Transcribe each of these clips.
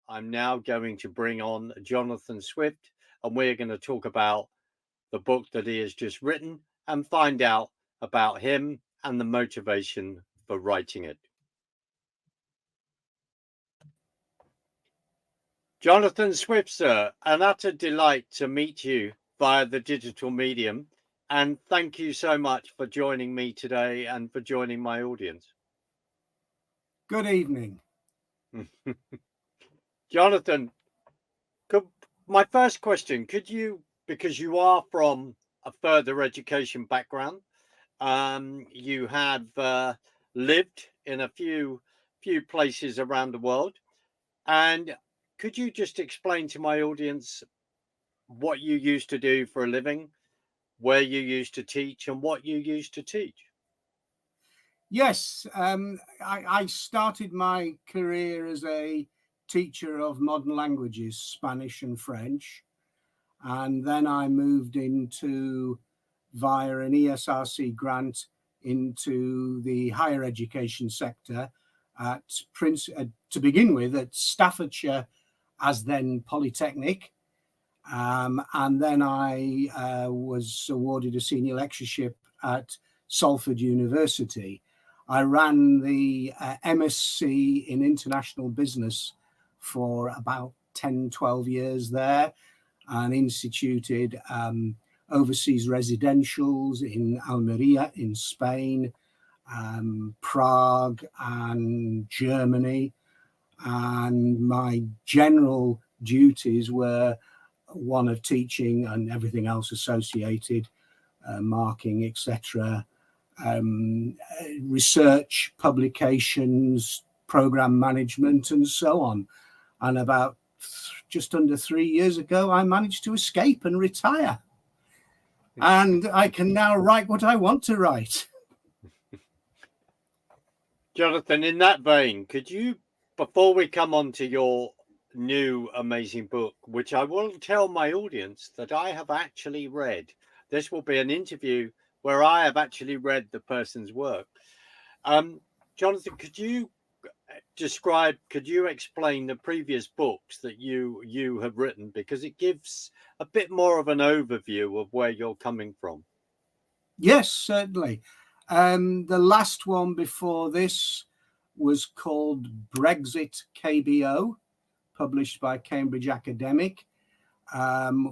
I'm now going to bring on Jonathan Swift, and we're going to talk about the book that he has just written and find out about him and the motivation for writing it. Jonathan Swift, sir, an utter delight to meet you via the digital medium. And thank you so much for joining me today and for joining my audience. Good evening. Jonathan, my first question, could you, because you are from a further education background, you have lived in a few places around the world, and could you just explain to my audience what you used to do for a living, where you used to teach, and what you used to teach? Yes, I started my career as a teacher of modern languages, Spanish and French, and then I moved into, via an ESRC grant, into the higher education sector at to begin with, at Staffordshire, as then Polytechnic. And then I was awarded a senior lectureship at Salford University. I ran the MSc in international business for about 10, 12 years there, and instituted overseas residentials in Almeria in Spain, Prague and Germany. And my general duties were one of teaching and everything else associated, marking, etc., research, publications, program management, and so on. And about just under 3 years ago, I managed to escape and retire. And I can now write what I want to write. Jonathan, in that vein, could you, before we come on to your new amazing book, which I will tell my audience that I have actually read, this will be an interview where I have actually read the person's work. Jonathan, could you explain the previous books that you have written, because it gives a bit more of an overview of where you're coming from? Yes, certainly. The last one before this was called Brexit KBO, published by Cambridge Academic,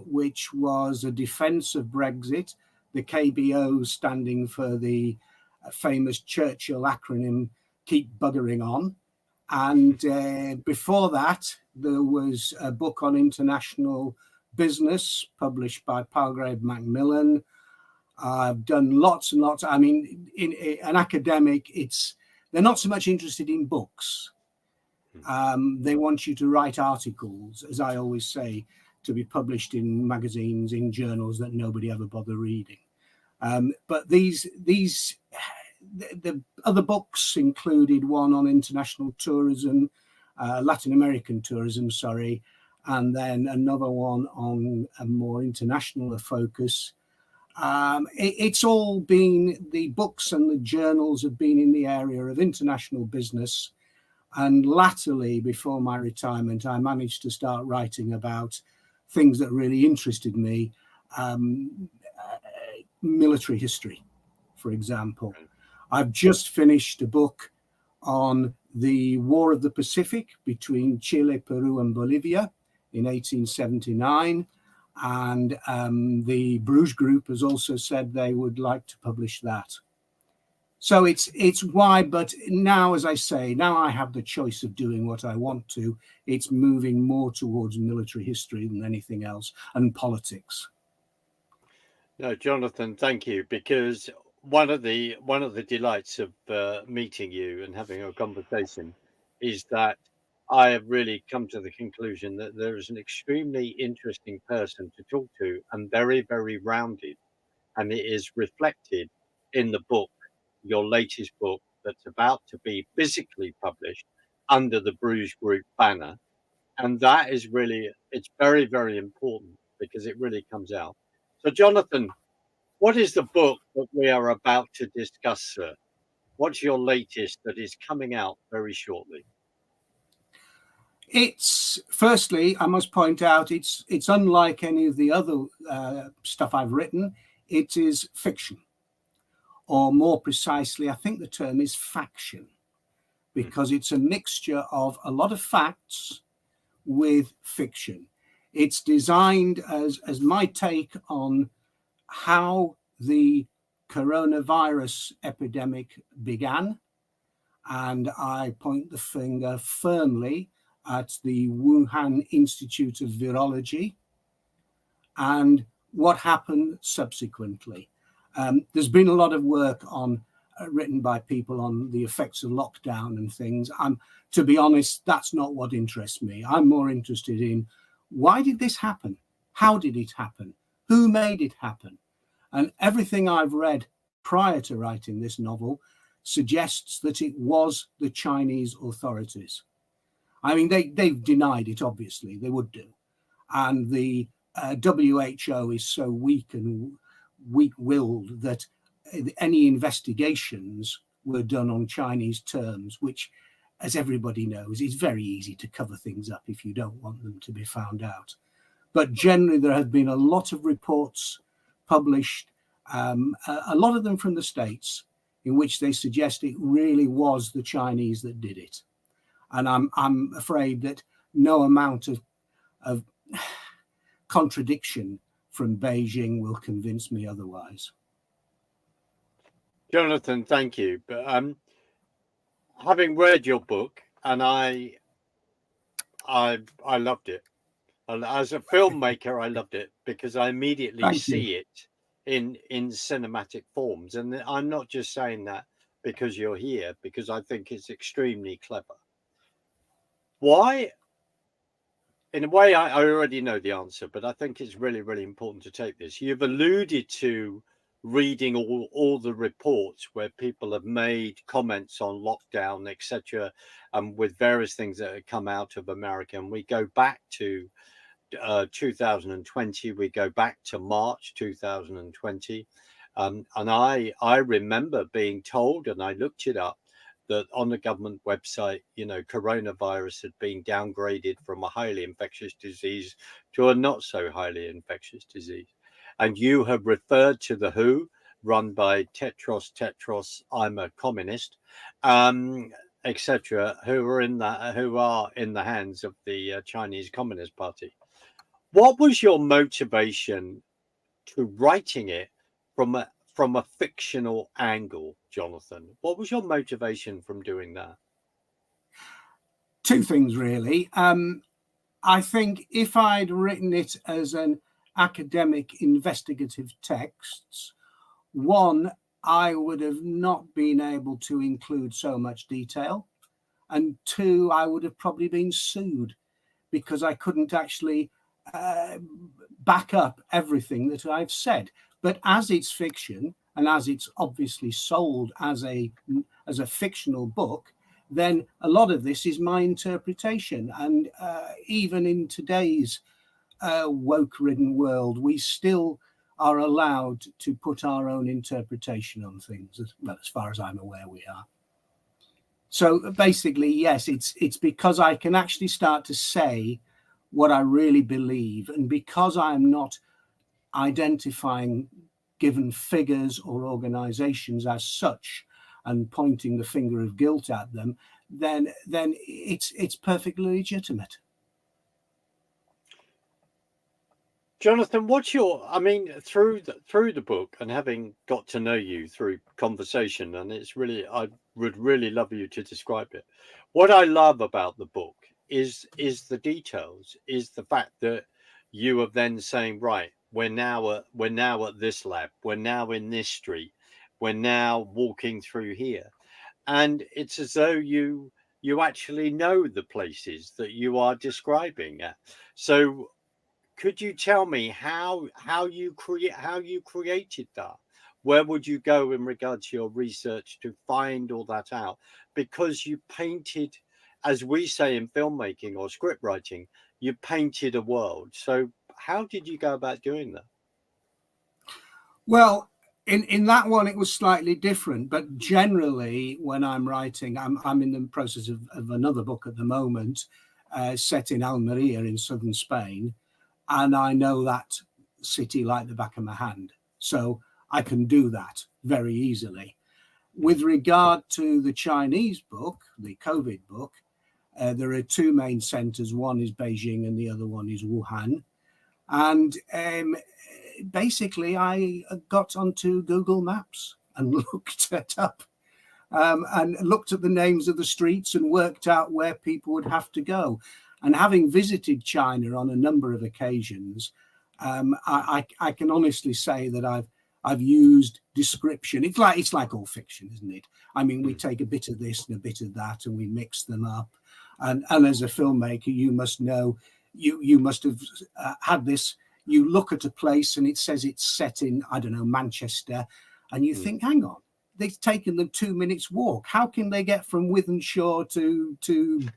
which was a defense of Brexit, the KBO standing for the famous Churchill acronym, Keep Buggering On. And before that, there was a book on international business published by Palgrave Macmillan. I've done lots and lots. I mean, in an academic, they're not so much interested in books. They want you to write articles, as I always say, to be published in magazines, in journals that nobody ever bother reading. But the other books included one on international tourism, Latin American tourism, sorry, and then another one on a more international focus. It's all been, the books and the journals have been in the area of international business. And latterly, before my retirement, I managed to start writing about things that really interested me. Military history, for example. I've just finished a book on the War of the Pacific between Chile, Peru, and Bolivia in 1879. And the Bruges group has also said they would like to publish that. So it's why, but now, as I say, now I have the choice of doing what I want to. It's moving more towards military history than anything else, and politics. No, Jonathan, thank you, because one of the delights of meeting you and having a conversation is that I have really come to the conclusion that there is an extremely interesting person to talk to, and very, very rounded, and it is reflected in the book, your latest book, that's about to be physically published under the Bruges Group banner. And that is really, it's very, very important because it really comes out. So, Jonathan, what is the book that we are about to discuss, sir? What's your latest that is coming out very shortly? It's firstly, I must point out, it's unlike any of the other stuff I've written. It is fiction, or more precisely, I think the term is faction, because it's a mixture of a lot of facts with fiction. It's designed as my take on how the coronavirus epidemic began, and I point the finger firmly at the Wuhan Institute of Virology and what happened subsequently. There's been a lot of work on written by people on the effects of lockdown and things. To be honest, that's not what interests me. I'm more interested in, why did this happen? How did it happen? Who made it happen? And everything I've read prior to writing this novel suggests that it was the Chinese authorities. I mean, they've denied it, obviously, they would do. And the WHO is so weak and weak-willed that any investigations were done on Chinese terms, which, as everybody knows, is very easy to cover things up if you don't want them to be found out. But generally, there have been a lot of reports published, a lot of them from the States, in which they suggest it really was the Chinese that did it. And I'm afraid that no amount of contradiction from Beijing will convince me otherwise. Jonathan, thank you. But having read your book, and I loved it. As a filmmaker, I loved it because I immediately see it in cinematic forms. And I'm not just saying that because you're here, because I think it's extremely clever. Why? In a way, I already know the answer, but I think it's really, really important to take this. You've alluded to reading all the reports where people have made comments on lockdown, etc., with various things that have come out of America. And we go back to 2020, we go back to March 2020. And I remember being told, and I looked it up, that on the government website, coronavirus had been downgraded from a highly infectious disease to a not so highly infectious disease. And you have referred to the WHO, run by Tedros, I'm a communist, etc., who are in the hands of the Chinese Communist Party. What was your motivation to writing it from a fictional angle, Jonathan? What was your motivation from doing that? Two things, really. I think if I'd written it as an academic investigative text, one, I would have not been able to include so much detail. And two, I would have probably been sued because I couldn't actually back up everything that I've said. But as it's fiction, and as it's obviously sold as a fictional book, then a lot of this is my interpretation. And even in today's woke-ridden world, we still are allowed to put our own interpretation on things. Well, as far as I'm aware, we are. So basically, yes, it's because I can actually start to say what I really believe, and because I'm not identifying given figures or organizations as such and pointing the finger of guilt at them, then it's perfectly legitimate. Jonathan, through the book and having got to know you through conversation, and I would really love you to describe it. What I love about the book is the details, is the fact that you are then saying, right, we're now at this lab, we're now in this street, we're now walking through here, and it's as though you actually know the places that you are describing at. So could you tell me how you created that? Where would you go in regard to your research to find all that out? Because you painted, as we say in filmmaking or script writing, you painted a world. So how did you go about doing that? Well, in that one, it was slightly different. But generally, when I'm writing, I'm in the process of another book at the moment. set in Almeria in southern Spain, and I know that city like the back of my hand. So I can do that very easily. With regard to the Chinese book, the COVID book, there are two main centers. One is Beijing and the other one is Wuhan. And basically, I got onto Google Maps and looked it up and looked at the names of the streets and worked out where people would have to go. And having visited China on a number of occasions, I can honestly say that I've used description. It's like all fiction, isn't it? I mean, we take a bit of this and a bit of that, and we mix them up. And as a filmmaker, you must know, you must have had this. You look at a place and it says it's set in, I don't know, Manchester, and you think, hang on, they've taken them 2 minutes walk. How can they get from Wythenshawe to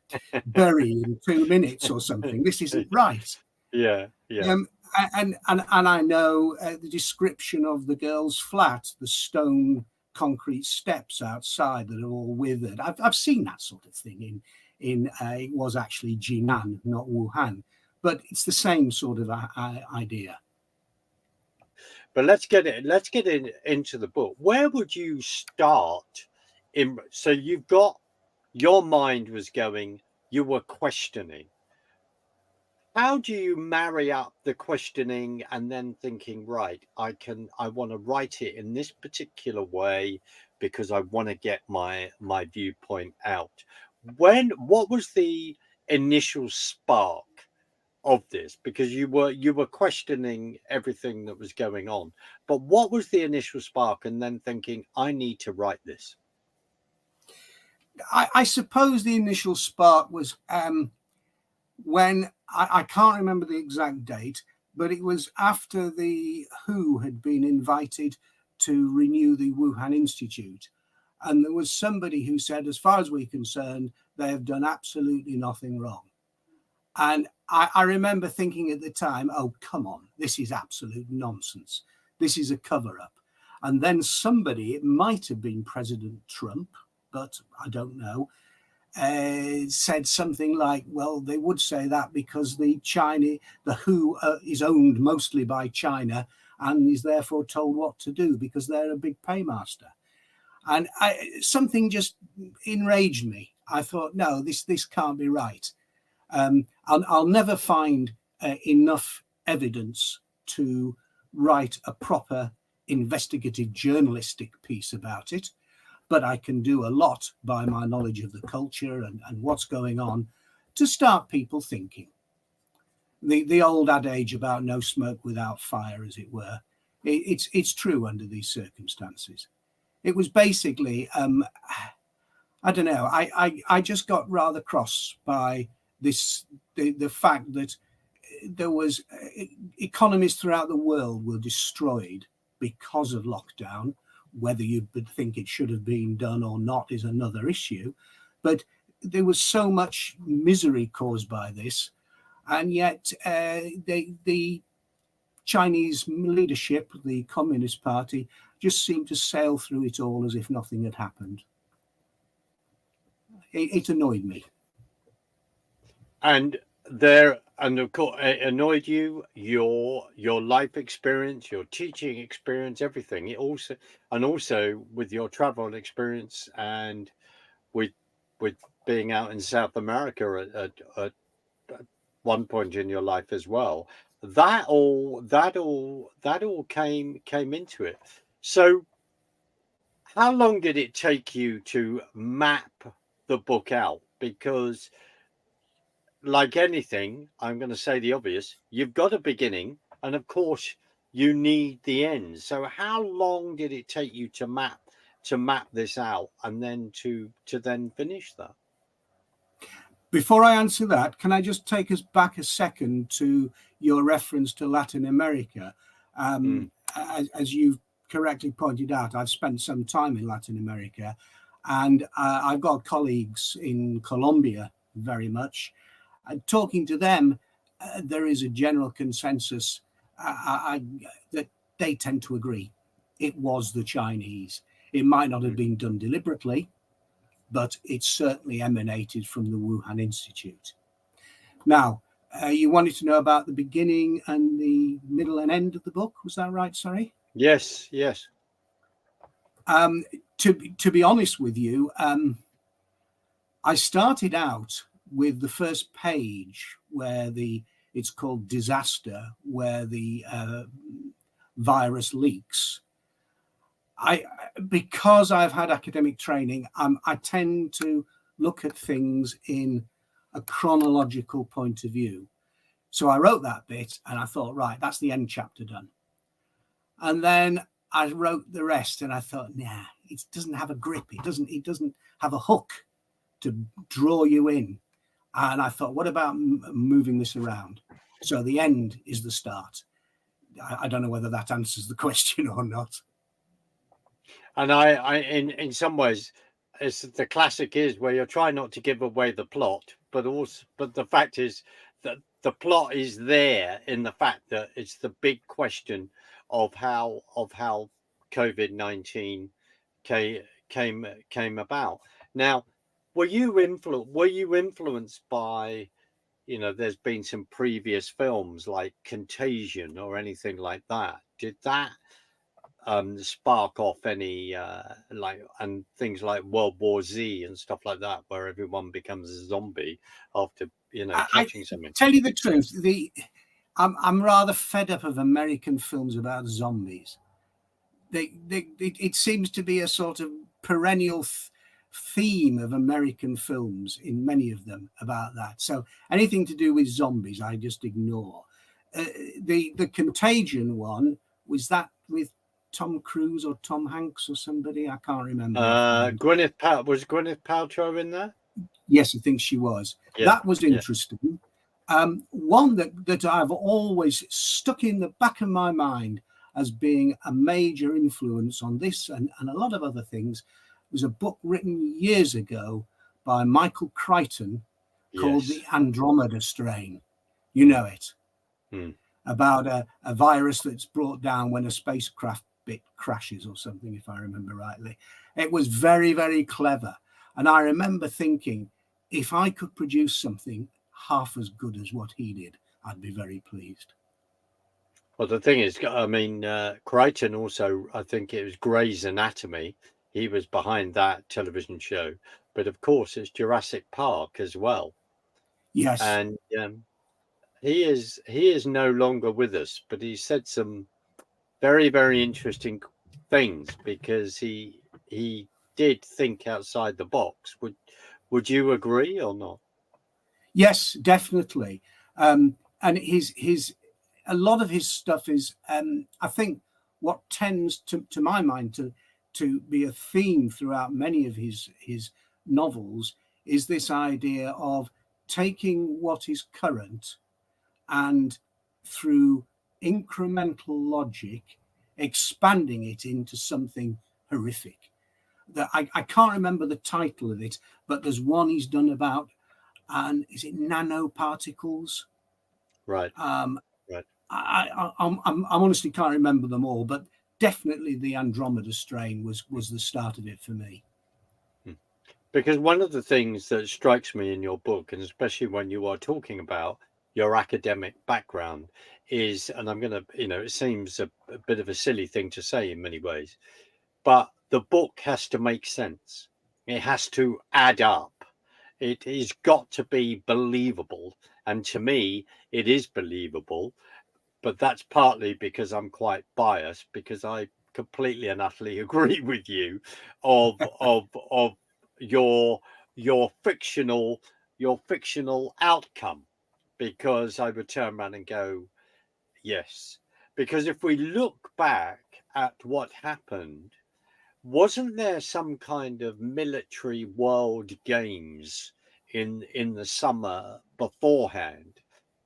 Bury in 2 minutes or something? This isn't right. Yeah. And I know the description of the girl's flat, the stone concrete steps outside that are all withered. I've seen that sort of thing in it was actually Jinan, not Wuhan, but it's the same sort of idea. But let's get into the book. Where would you start so you've got, your mind was going, you were questioning. How do you marry up the questioning and then thinking, right, I want to write it in this particular way because I want to get my viewpoint out? What was the initial spark of this? Because you were questioning everything that was going on, but what was the initial spark and then thinking, I need to write this? I suppose the initial spark was when I can't remember the exact date, but it was after the WHO had been invited to renew the Wuhan Institute. And there was somebody who said, as far as we're concerned, they have done absolutely nothing wrong. And I remember thinking at the time, oh, come on, this is absolute nonsense. This is a cover-up. And then somebody, it might have been President Trump, but I don't know, said something like, well, they would say that because the WHO is owned mostly by China and is therefore told what to do because they're a big paymaster. And something just enraged me. I thought, no, this can't be right. I'll never find enough evidence to write a proper investigative journalistic piece about it, but I can do a lot by my knowledge of the culture and what's going on to start people thinking. The old adage about no smoke without fire, as it were, it's true under these circumstances. It was basically, I don't know, I just got rather cross by the fact that there was economies throughout the world were destroyed because of lockdown. Whether you think it should have been done or not is another issue, but there was so much misery caused by this, and yet the Chinese leadership, the Communist Party, just seemed to sail through it all as if nothing had happened. It annoyed me. And of course, it annoyed you, your life experience, your teaching experience, everything. It also with your travel experience and with being out in South America at one point in your life as well. That all came into it. So how long did it take you to map the book out? Because like anything, I'm going to say the obvious, you've got a beginning and of course you need the end. So how long did it take you to map this out and then to then finish that? Before I answer that, can I just take us back a second to your reference to Latin America? As you've correctly pointed out, I've spent some time in Latin America, and I've got colleagues in Colombia very much. Talking to them, there is a general consensus that they tend to agree. It was the Chinese. It might not have been done deliberately, but it certainly emanated from the Wuhan Institute. Now, you wanted to know about the beginning and the middle and end of the book. Was that right? Sorry. Yes, yes. To be honest with you, I started out with the first page where it's called disaster, where the virus leaks. Because I've had academic training, I tend to look at things in a chronological point of view. So I wrote that bit and I thought, right, that's the end chapter done. And then I wrote the rest and I thought, nah, it doesn't have a grip. It doesn't have a hook to draw you in. And I thought, what about moving this around? So the end is the start. I don't know whether that answers the question or not. And I in some ways, it's the classic is where you're trying not to give away the plot, but the fact is that the plot is there in the fact that it's the big question of how COVID-19 came about. Now, were you influenced by, there's been some previous films like Contagion or anything like that? Did that spark off any and things like World War Z and stuff like that, where everyone becomes a zombie after catching something? Tell you the truth, I'm rather fed up of American films about zombies. It seems to be a sort of perennial theme of American films, in many of them, about that. So anything to do with zombies, I just ignore. The Contagion one, was that with Tom Cruise or Tom Hanks or somebody? I can't remember. Gwyneth Paltrow in there? Yes, I think she was. Yeah, that was interesting. Yeah. One that I've always stuck in the back of my mind as being a major influence on this and a lot of other things was a book written years ago by Michael Crichton called The Andromeda Strain. You know it. About a virus that's brought down when a spacecraft bit crashes or something, if I remember rightly. It was very, very clever. And I remember thinking, if I could produce something half as good as what he did, I'd be very pleased. Well, the thing is, I mean, Crichton also, I think it was Grey's Anatomy. He was behind that television show. But of course, it's Jurassic Park as well. Yes. And he is no longer with us, but he said some very, very interesting things because he did think outside the box. Would you agree or not? Yes, definitely. And his a lot of his stuff is, I think, what tends to my mind to be a theme throughout many of his novels is this idea of taking what is current and through incremental logic expanding it into something horrific. That I can't remember the title of it, but there's one he's done about, and is it nanoparticles? Right. Right. I honestly can't remember them all, but definitely the Andromeda Strain was the start of it for me. Because one of the things that strikes me in your book, and especially when you are talking about your academic background, is, and I'm going to, it seems a bit of a silly thing to say in many ways, but the book has to make sense. It has to add up. It has got to be believable. And to me, it is believable. But that's partly because I'm quite biased, because I completely and utterly agree with you of your fictional outcome, because I would turn around and go, yes. Because if we look back at what happened, wasn't there some kind of military world games in the summer beforehand?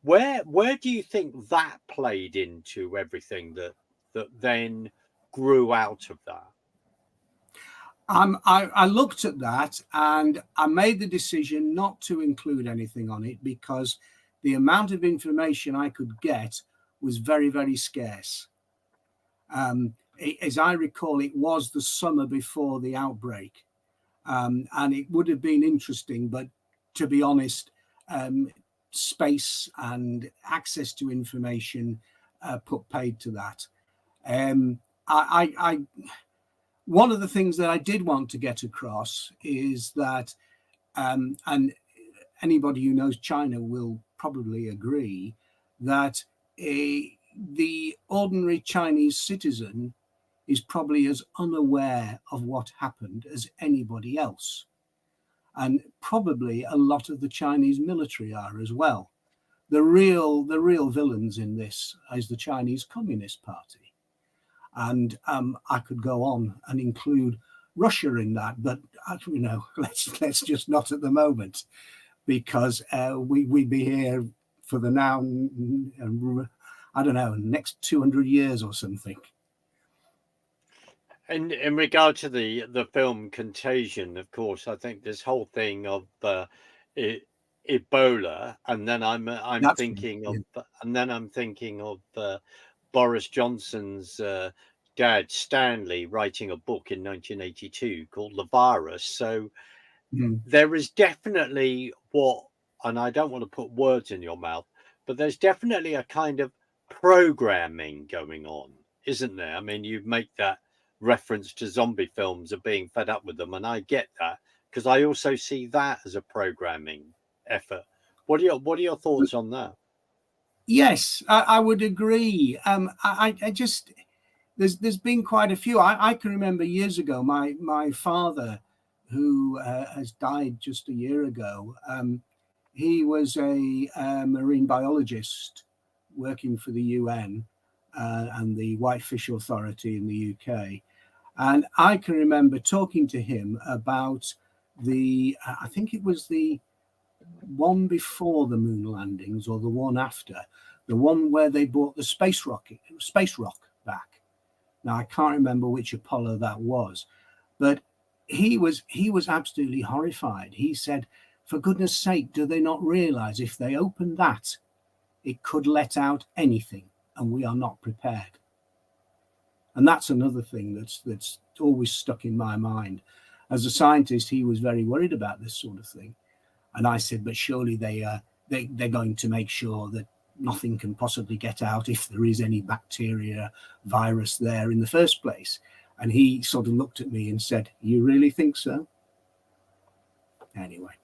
Where do you think that played into everything that then grew out of that? I looked at that and I made the decision not to include anything on it because the amount of information I could get was very, very scarce. As I recall, it was the summer before the outbreak, and it would have been interesting, but to be honest, space and access to information put paid to that. One of the things that I did want to get across is that, and anybody who knows China will probably agree, that the ordinary Chinese citizen is probably as unaware of what happened as anybody else. And probably a lot of the Chinese military are as well. The real villains in this is the Chinese Communist Party. And I could go on and include Russia in that, but let's just not at the moment, because we'd be here for the now, I don't know, next 200 years or something. In regard to the film Contagion, of course, I think this whole thing of Ebola, and then I'm thinking of Boris Johnson's dad Stanley writing a book in 1982 called The Virus. So there is definitely and I don't want to put words in your mouth, but there's definitely a kind of programming going on, isn't there? I mean, you make that reference to zombie films of being fed up with them, and I get that, because I also see that as a programming effort. What are your thoughts on that? Yes, I would agree. I just there's been quite a few. I can remember years ago, my father, who has died just a year ago. He was a marine biologist working for the UN and the Whitefish Authority in the UK. And I can remember talking to him about I think it was the one before the moon landings or the one after, the one where they brought the space rock back. Now, I can't remember which Apollo that was, but he was absolutely horrified. He said, for goodness sake, do they not realize if they open that, it could let out anything, and we are not prepared? And that's another thing that's always stuck in my mind. As a scientist, he was very worried about this sort of thing. And I said, but surely they're going to make sure that nothing can possibly get out if there is any bacteria, virus there in the first place. And he sort of looked at me and said, you really think so? Anyway.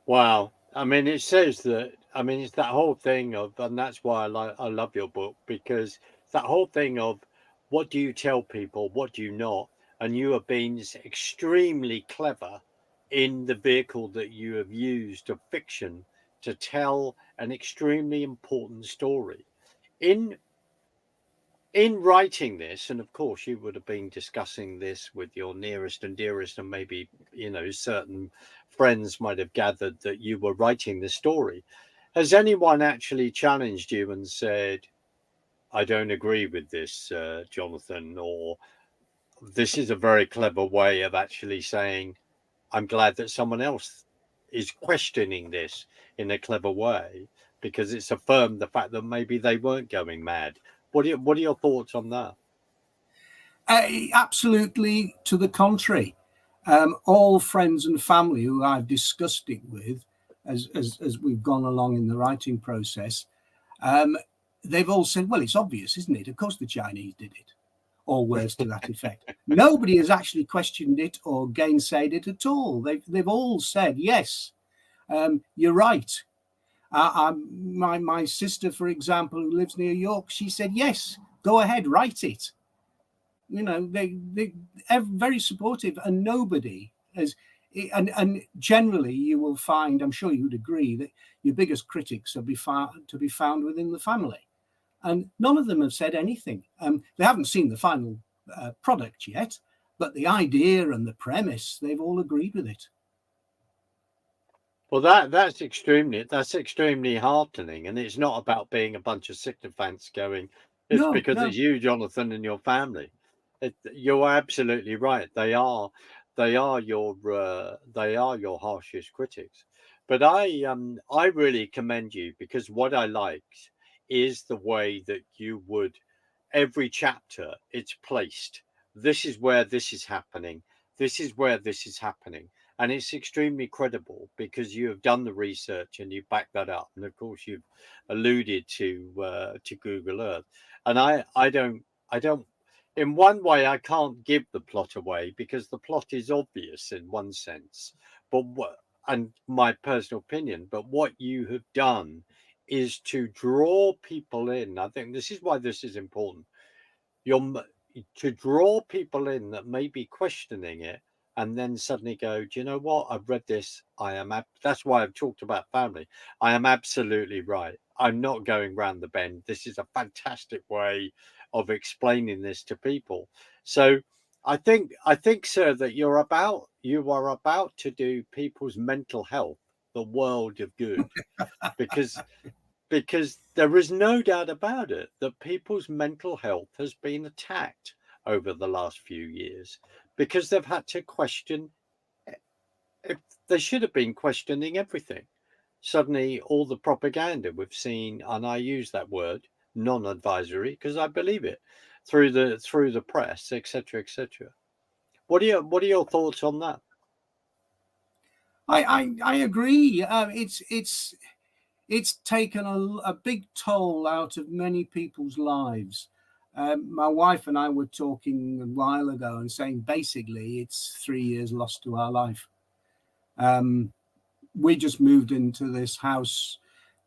Wow. I mean, it says that, I mean, it's that whole thing of, and that's why I love your book, because that whole thing of what do you tell people, what do you not? And you have been extremely clever in the vehicle that you have used of fiction to tell an extremely important story. In writing this, and of course you would have been discussing this with your nearest and dearest, and maybe certain friends might have gathered that you were writing this story. Has anyone actually challenged you and said, I don't agree with this, Jonathan, or this is a very clever way of actually saying, I'm glad that someone else is questioning this in a clever way, because it's affirmed the fact that maybe they weren't going mad. What are your thoughts on that? Absolutely to the contrary. All friends and family who I've discussed it with, as we've gone along in the writing process, they've all said, well, it's obvious, isn't it? Of course the Chinese did it, or words to that effect. Nobody has actually questioned it or gainsaid it at all. They've all said, yes, you're right. My sister, for example, who lives near York, she said, yes, go ahead, write it. They're very supportive, and nobody has. And generally, you will find, I'm sure you would agree, that your biggest critics are to be found within the family. And none of them have said anything. They haven't seen the final product yet, but the idea and the premise, they've all agreed with it. Well, that's extremely heartening, and it's not about being a bunch of sycophants going. It's because it's you, Jonathan, and your family. You're absolutely right. They are your harshest critics. But I really commend you, because what I liked is the way that you would, every chapter it's placed. This is where this is happening. This is where this is happening. and it's extremely credible because you have done the research and you back that up. And of course, you've alluded to Google Earth, and I don't. In one way, I can't give the plot away because the plot is obvious in one sense, but what, and my personal opinion, but what you have done is to draw people in. I think this is why this is important. You're to draw people in that may be questioning it, and then suddenly go, do you know what? I've read this. That's why I've talked about family. I am absolutely right. I'm not going round the bend. This is a fantastic way of explaining this to people. So I think, sir, that you are about to do people's mental health the world of good, because there is no doubt about it that people's mental health has been attacked over the last few years because they've had to question, if they should have been questioning everything. Suddenly, all the propaganda we've seen, and I use that word non-advisory because I believe it, through the press, etc., etc. What are your thoughts on that? I agree. It's taken a big toll out of many people's lives. My wife and I were talking a while ago and saying basically it's 3 years lost to our life. We just moved into this house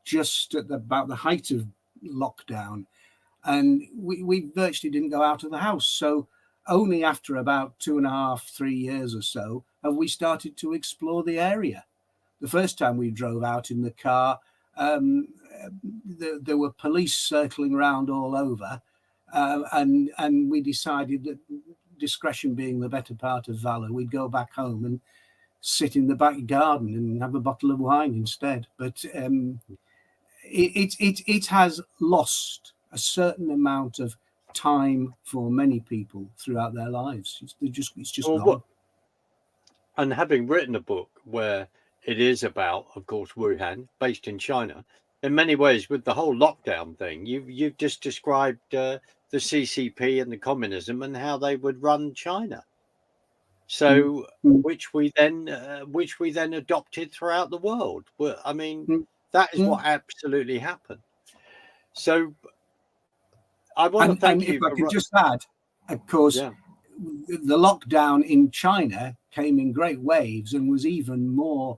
just at about the height of lockdown, and we virtually didn't go out of the house. So only after about 2.5, 3 years or so have we started to explore the area. The first time we drove out in the car, um, there were police circling around all over, and we decided that, discretion being the better part of valor, we'd go back home and sit in the back garden and have a bottle of wine instead. But it has lost a certain amount of time for many people throughout their lives. It's just Well, gone. and having written a book where it is about, of course, Wuhan, based in China, in many ways, with the whole lockdown thing, you've just described the CCP and the communism and how they would run China. Mm, So, mm, which we then adopted throughout the world. Well, I mean, mm, that is mm. what absolutely happened. So, I want to And thank if you I for, could just add, of course, yeah. the lockdown in China came in great waves and was even more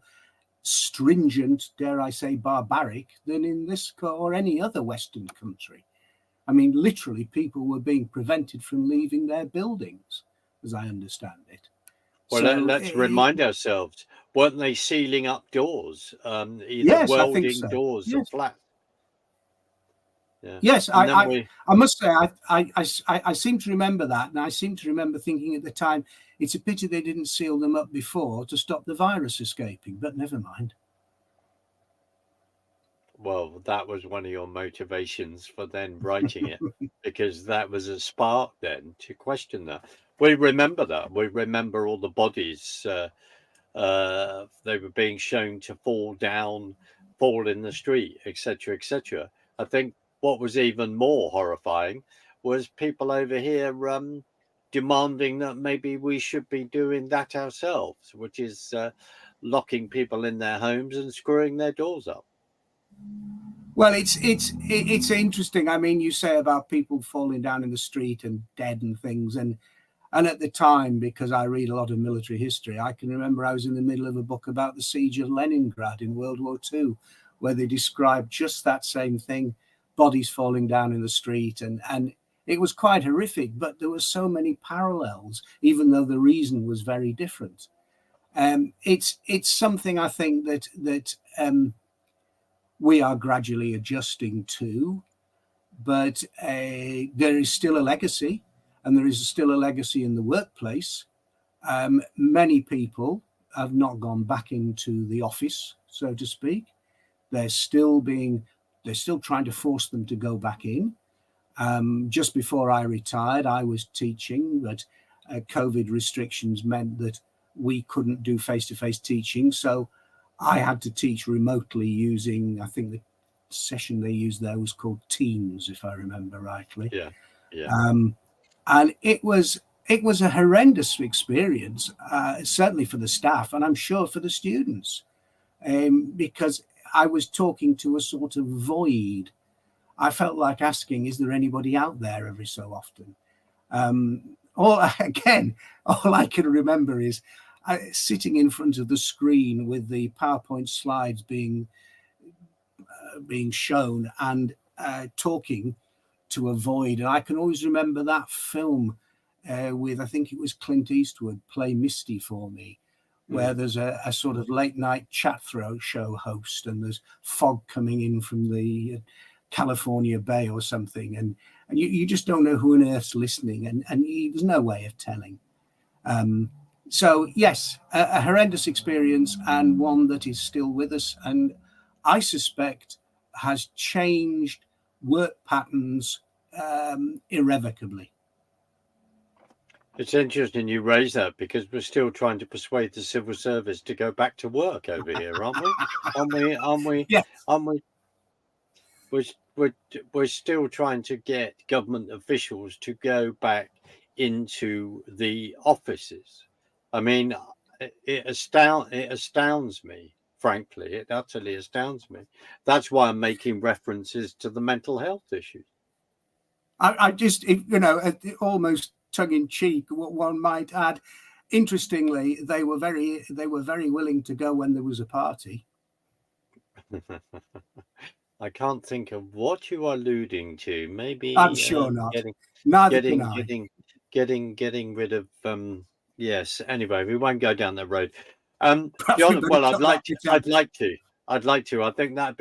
stringent, dare I say, barbaric than in this or any other Western country. I mean, literally, people were being prevented from leaving their buildings, as I understand it. Well, So, let's remind ourselves, weren't they sealing up doors, either yes, I think welding so. doors of Yes, flats? Yeah. yes, And then I must say, I seem to remember that, and I seem to remember thinking at the time, it's a pity they didn't seal them up before to stop the virus escaping. But never mind. well, that was one of your motivations for then writing it, because that was a spark then to question that. We remember that. We remember all the bodies. They were being shown to fall in the street, etc., etc. I think what was even more horrifying was people over here demanding that maybe we should be doing that ourselves, which is locking people in their homes and screwing their doors up. Well, it's interesting. I mean, you say about people falling down in the street and dead and things, and at the time, because I read a lot of military history, I can remember I was in the middle of a book about the siege of Leningrad in World War II, where they described just that same thing, bodies falling down in the street, and it was quite horrific. But there were so many parallels, even though the reason was very different. It's something I think that we are gradually adjusting to, but there is still a legacy, and there is still a legacy in the workplace. Many people have not gone back into the office, so to speak. They're still being, they're still trying to force them to go back in. Just before I retired, I was teaching, but COVID restrictions meant that we couldn't do face-to-face teaching. So I had to teach remotely using, I think the session they used there was called Teams, if I remember rightly. Yeah, yeah. Um, and it was it was a horrendous experience, certainly for the staff, and I'm sure for the students, because I was talking to a sort of void. I felt like asking, "Is there anybody out there?" every so often. All again, all I can remember is sitting in front of the screen with the PowerPoint slides being shown and talking to a void. And I can always remember that film with, I think it was Clint Eastwood, Play Misty for Me, where there's a sort of late night chat show host, and there's fog coming in from the California Bay or something, and you just don't know who on earth's listening, and there's no way of telling. So yes, a horrendous experience, and one that is still with us, and I suspect has changed work patterns irrevocably. It's interesting you raise that, because we're still trying to persuade the civil service to go back to work over here, aren't we? Aren't we? Aren't we? Yes. Aren't we? We're still trying to get government officials to go back into the offices. I mean, it astounds me, frankly. It utterly astounds me. That's why I'm making references to the mental health issues. I just, almost tongue in cheek, what one might add. Interestingly, they were very willing to go when there was a party. I can't think of what you are alluding to. I'm Maybe sure not. Neither can I. getting rid of yes. Anyway, we won't go down that road. Perhaps we John, better well, cut that bit out. I'd like to. I think that'd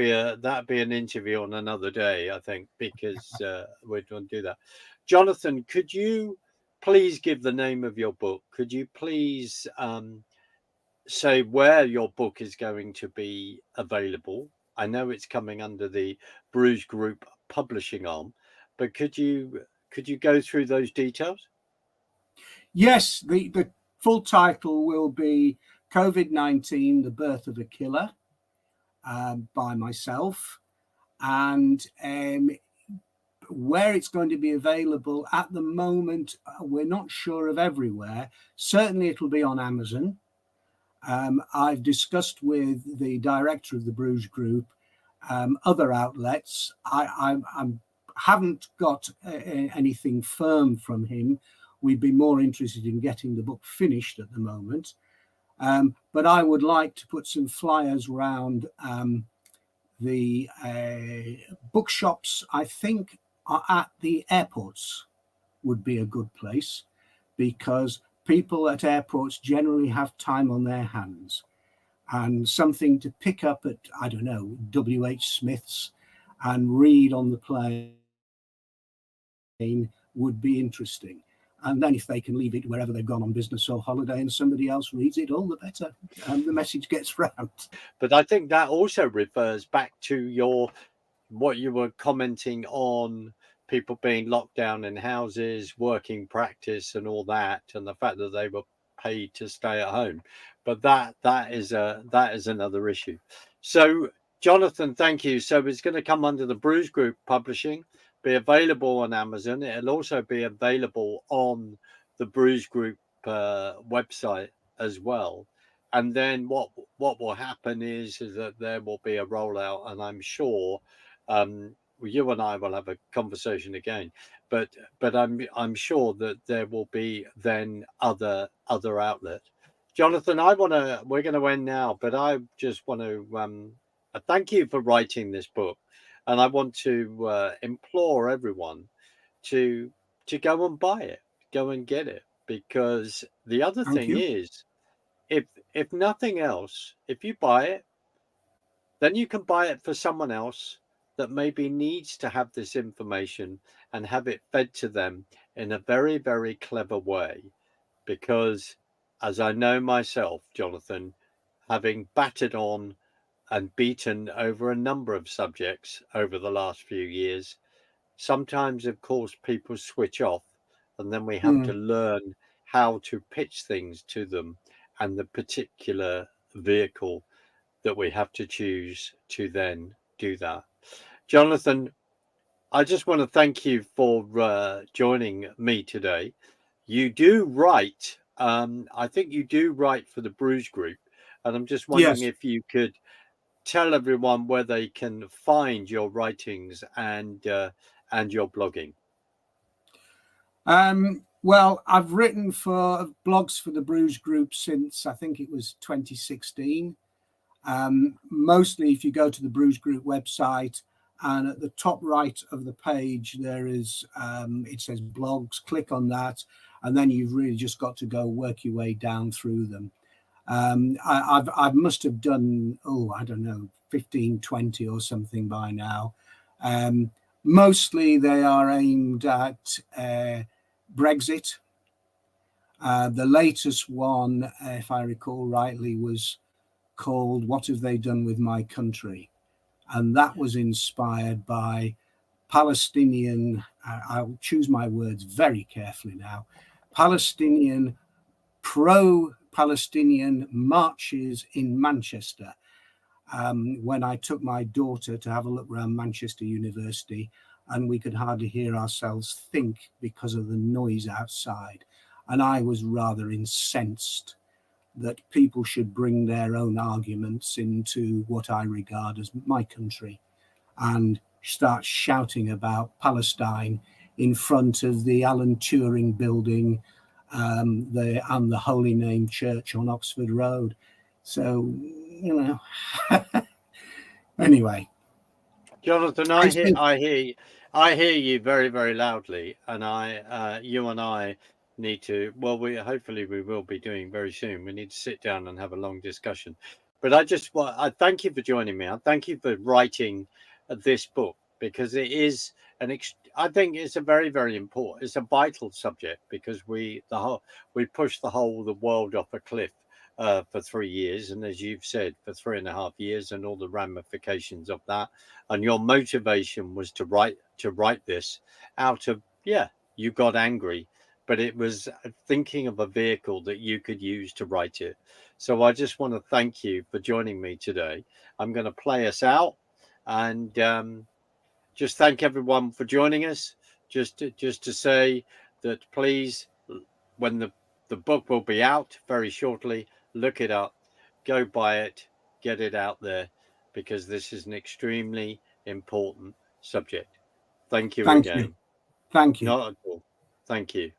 be an interview on another day, I think, because we're going to do that. Jonathan, could you please give the name of your book? Could you please say where your book is going to be available? I know it's coming under the Bruges Group publishing arm, but could you go through those details? Yes, the full title will be COVID-19: The Birth of a Killer, by myself, and where it's going to be available at the moment, we're not sure of everywhere. Certainly, it'll be on Amazon. I've discussed with the director of the Bruges Group other outlets. I haven't got anything firm from him. We'd be more interested in getting the book finished at the moment. But I would like to put some flyers around the bookshops. I think are at the airports would be a good place, because people at airports generally have time on their hands, and something to pick up at, I don't know, W.H. Smith's and read on the plane would be interesting. And then if they can leave it wherever they've gone on business or holiday and somebody else reads it, all the better. The message gets round. But I think that also refers back to what you were commenting on, people being locked down in houses, working practice and all that, and the fact that they were paid to stay at home. But that is another issue. So Jonathan, thank you. So it's going to come under the Bruges Group Publishing, be available on Amazon. It'll also be available on the Bruges Group website as well. And then what will happen is that there will be a rollout, and I'm sure you and I will have a conversation again. But I'm sure that there will be then other outlets. Jonathan, we're going to end now, but I just want to thank you for writing this book, and I want to implore everyone to go and buy it, go and get it, because the other Thank thing you. is, if nothing else, if you buy it, then you can buy it for someone else that maybe needs to have this information and have it fed to them in a very, very clever way. Because as I know myself, Jonathan, having battered on and beaten over a number of subjects over the last few years, sometimes, of course, people switch off, and then we have to learn how to pitch things to them and the particular vehicle that we have to choose to then do that. Jonathan, I just want to thank you for joining me today. you do write. I think you do write for the Bruges group, and I'm just wondering Yes. if you could tell everyone where they can find your writings and your blogging. Well, I've written for blogs for the Bruges group since I think it was 2016. Mostly, if you go to the Bruges group website, and at the top right of the page, there is it says blogs. Click on that, and then you've really just got to go work your way down through them. I must have done, I don't know, 15, 20 or something by now. Mostly they are aimed at Brexit. The latest one, if I recall rightly, was called What Have They Done With My Country? And that was inspired by Palestinian, I'll choose my words very carefully now, Palestinian pro-Palestinian marches in Manchester. When I took my daughter to have a look around Manchester University, and we could hardly hear ourselves think because of the noise outside. And I was rather incensed that people should bring their own arguments into what I regard as my country and start shouting about Palestine in front of the Alan Turing building, the Holy Name Church on Oxford Road. So, anyway. Jonathan, I hear you very, very loudly, and you and I need to. Well, hopefully we will be doing very soon. We need to sit down and have a long discussion. But I thank you for joining me. I thank you for writing this book because it is I think it's a very, very important. It's a vital subject because we push the world off a cliff for 3 years, and as you've said, for 3.5 years, and all the ramifications of that. And your motivation was to write this out of you got angry, but it was thinking of a vehicle that you could use to write it. So I just want to thank you for joining me today. I'm going to play us out, and just thank everyone for joining us. Just to say that please, when the book will be out very shortly, look it up, go buy it, get it out there, because this is an extremely important subject. Thank you Thank you. again. Thank you. Not at all. Thank you.